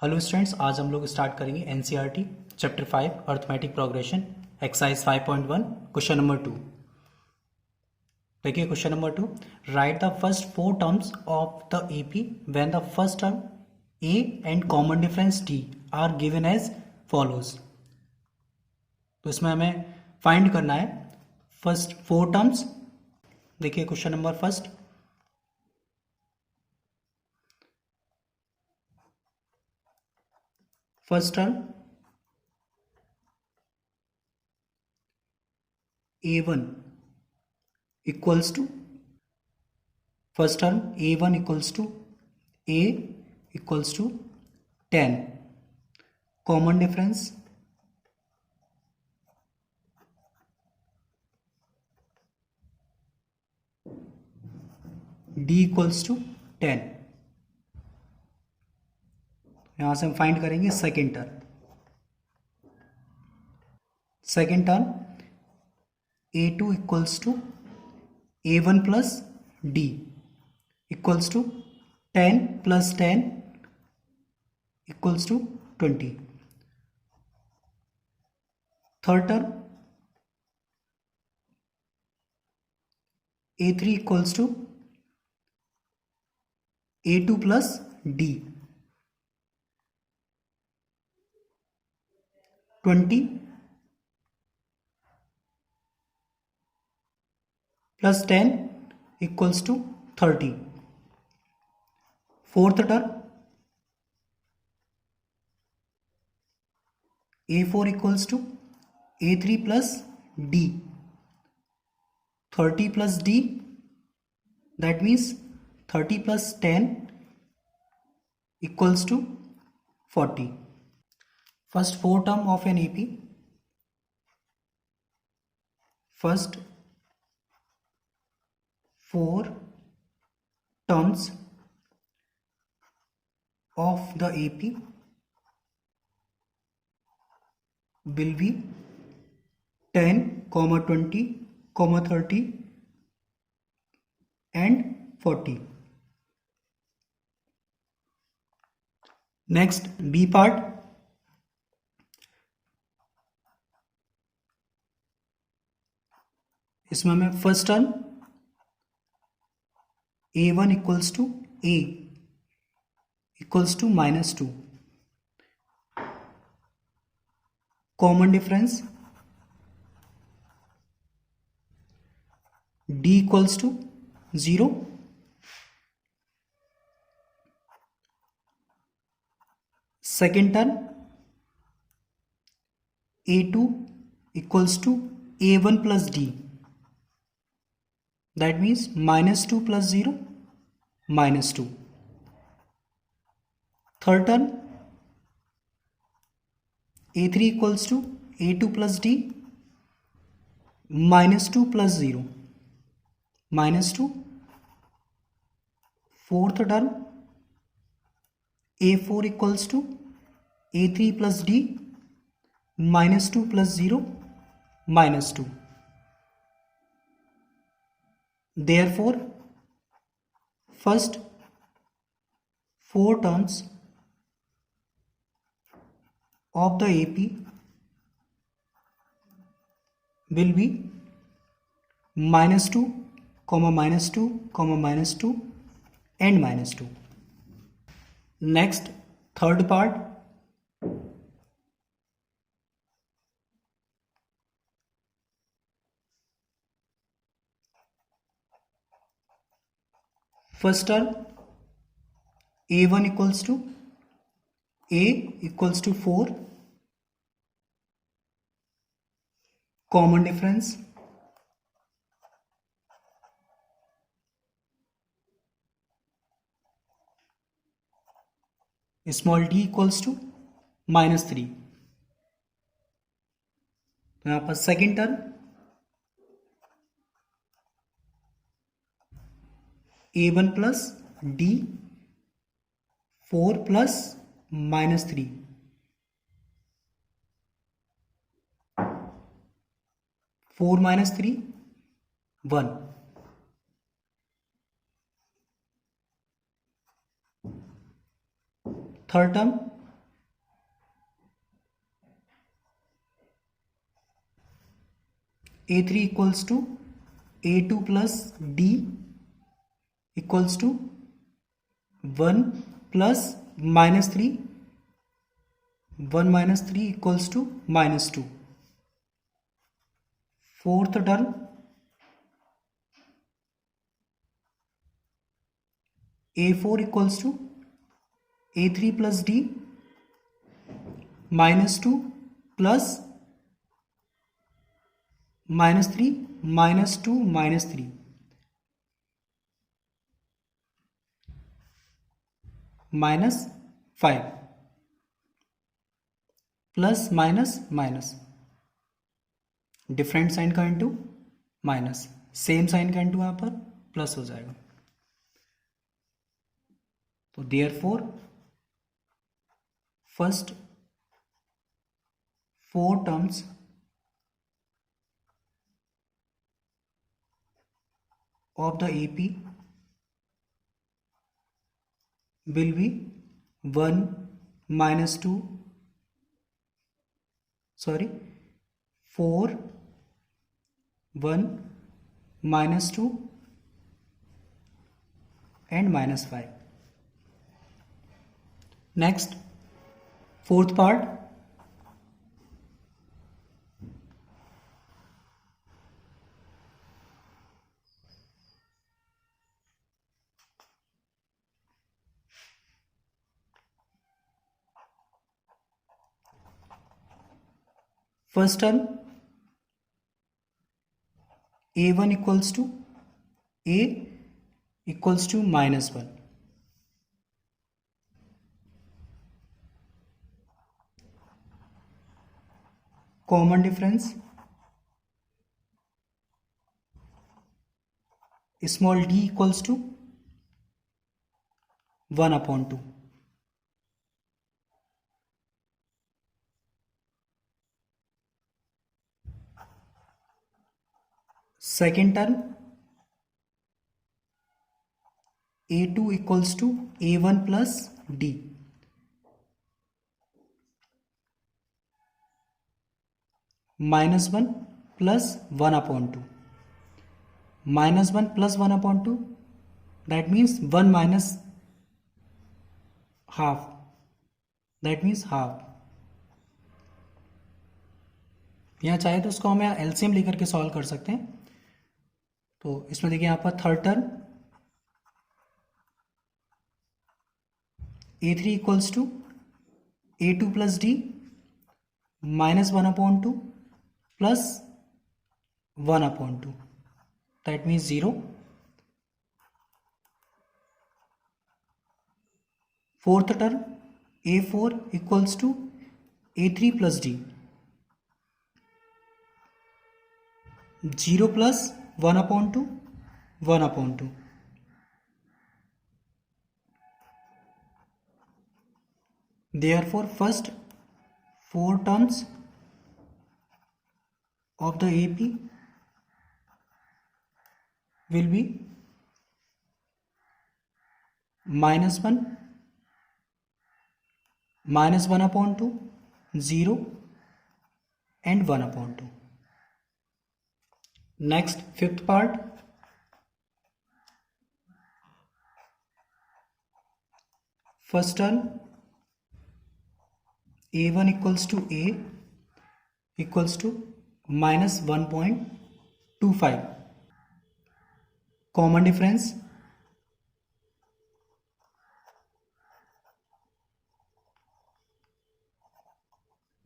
Hello students, आज हम लोग स्टार्ट करेंगे NCERT chapter 5 arithmetic progression exercise 5.1 question number 2। देखिए question number 2, right the first four terms of the AP when the first term a and common difference d are given as follows. तो इसमें हमें find करना है first four terms. देखिए question number first, first term a1 equals to first term a1 equals to a equals to 10, common difference d equals to 10। यहां से हम find करेंगे second term. Second term a2 equals to a1 plus d equals to 10 plus 10 equals to 20। Third term a3 equals to a2 plus d 20 plus 10 equals to 30। Fourth term a4 equals to a3 plus d 30 plus d, that means 30 plus 10 equals to 40। first four term of an AP, first four terms of the AP will be 10, 20, 30 and 40। next B part, इसमें हमें first term a1 equals to a equals to -2, common difference d equals to 0, second term a2 equals to a1 plus d, that means -2 plus 0 -2। third term a3 equals to a2 plus d -2 plus 0 -2। fourth term a4 equals to a3 plus d -2 plus 0 -2। therefore first four terms of the AP will be -2, -2, -2 and -2। next third part, first term a1 equals to a equals to 4, common difference small d equals to -3। तो यहां पर second term a1 plus d 4 plus -3, 4 minus 3 1। Third term A3 equals to A2 plus D equals to 1 plus -3, 1 - 3 equals to -2. Fourth term A4 equals to A3 plus D -2 प्लस -3 -2 -3 -5 plus minus minus, different sign का into minus, same sign का into यहां पर plus हो जाएगा. तो therefore first 4 terms of the AP will be 1 minus 2, sorry 4 1 minus 2 and -5. Next, fourth part. First term A1 equals to A equals to -1. Common difference small d equals to 1/2. Second term A2 equals to A1 plus D. -1 plus 1/2. -1 plus 1/2, that means 1 minus half, that means half. यहाँ चाहे तो उसको हम LCM लेकर के solve कर सकते हैं. तो इसमें देखिए यहाँ पर third term A3 equals to A2 plus D -1/2 plus 1/2, that means 0. Fourth term A4 equals to A3 plus D 0 plus 1/2 1/2. Therefore first 4 terms of the AP will be -1 -1/2 0 and 1/2. Next, fifth part. First term A1 equals to A equals to -1.25. Common difference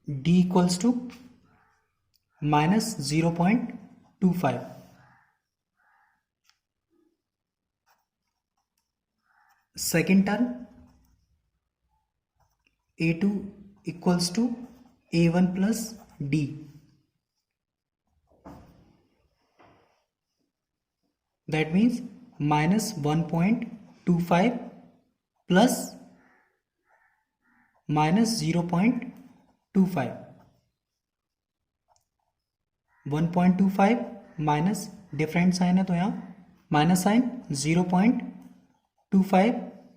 D equals to -0.25. Second term A2 equals to A1 plus D. That means -1.25 plus -0.25. 1.25 minus different sign है तो यहाँ minus sign, 0.25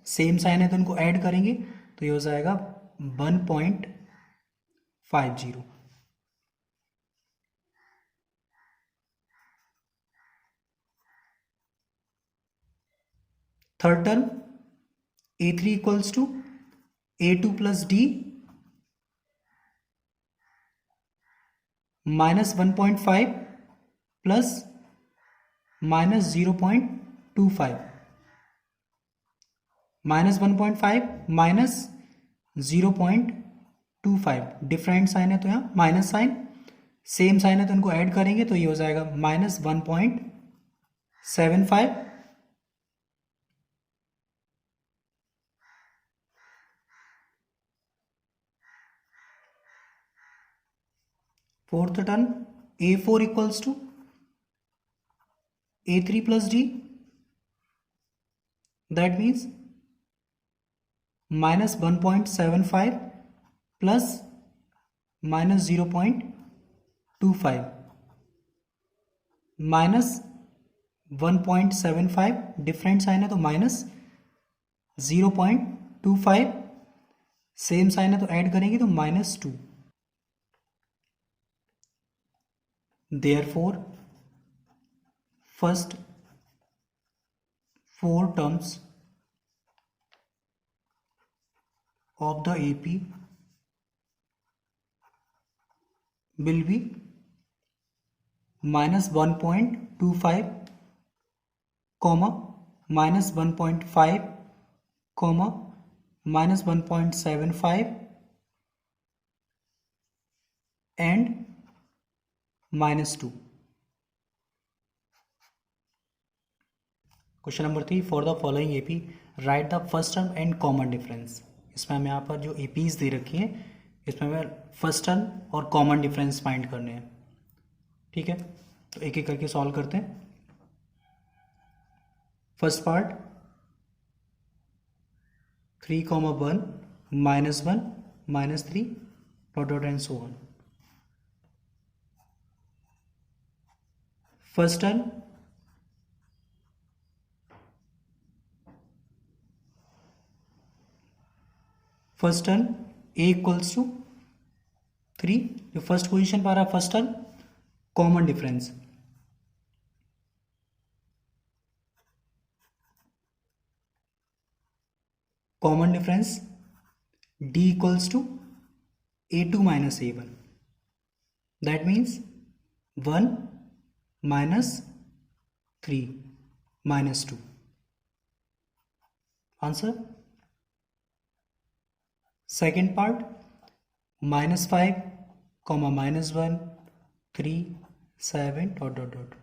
same sign है तो उनको add करेंगे तो ये हो जाएगा 1.50. Third term a3 equals to a2 plus d minus 1.5 plus minus 0.25, minus 1.5 minus 0.25, different sign है तो यहाँ माइनस साइन, सेम साइन है तो इनको ऐड करेंगे तो ये हो जाएगा minus 1.75 fourth term a4 equals to a3 plus d, that means minus 1.75 plus minus 0.25, minus 1.75, different sign है तो माइनस 0.25, सेम साइन है तो ऐड करेंगे तो minus 2. Therefore, first 4 terms of the AP will be minus 1.25, comma minus 1.5, comma minus 1.75 and minus 2. Question number 3, for the following AP right the first term and common difference. इसमें हमें यहाँ पर जो APs दे रखी हैं इसमें हमें फर्स्ट टर्म और कॉमन डिफरेंस फाइंड करने हैं. ठीक है, तो एक एक करके सॉल्व करते हैं. First part 3,1 minus 1 minus 3 dot dot and so on. First term a equals to 3, जो फर्स्ट पोजीशन पर आ रहा है first term. Common difference d equals to a2 minus a1, that means 1 minus 3 minus 2. Answer. Second part minus 5 comma minus 1 3 7 dot dot dot.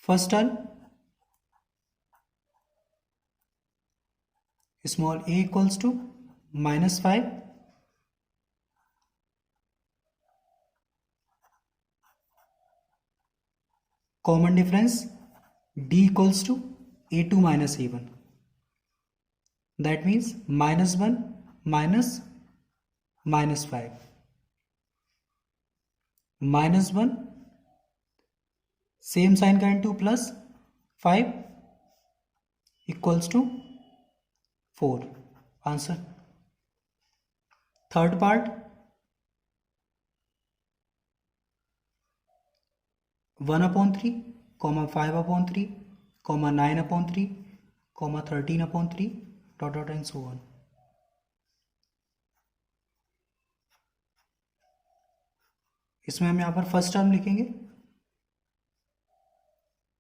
First term small a equals to minus 5, common difference d equals to a2 minus a1, that means minus 1 minus minus 5, minus 1 same sign का into plus 5 equals to 4. Answer. Third part 1/3 comma 5/3 comma 9/3 comma 13/3 dot dot and so on. इसमें हम यहाँ पर first term लिखेंगे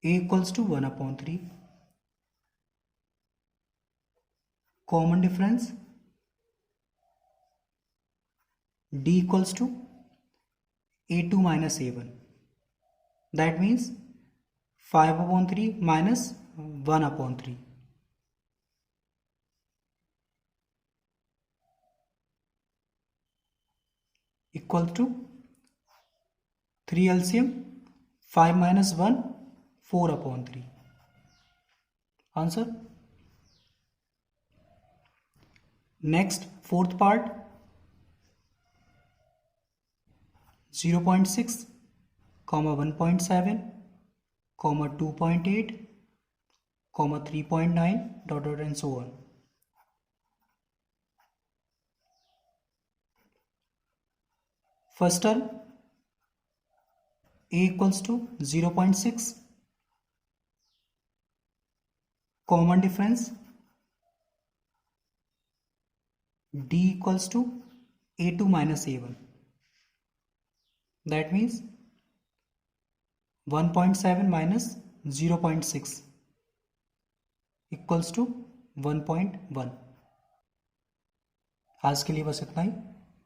a equals to 1/3, common difference d equals to a2 minus a1, that means 5/3 minus 1/3. Equal to 3 LCM 5 minus 1 4/3. Answer. Next fourth part 0.6 comma 1.7 comma 2.8 comma 3.9 dot dot and so on. First term a equals to 0.6, common difference d equals to a2 minus a1. That means 1.7 minus 0.6 equals to 1.1. आज के लिए बस इतना ही.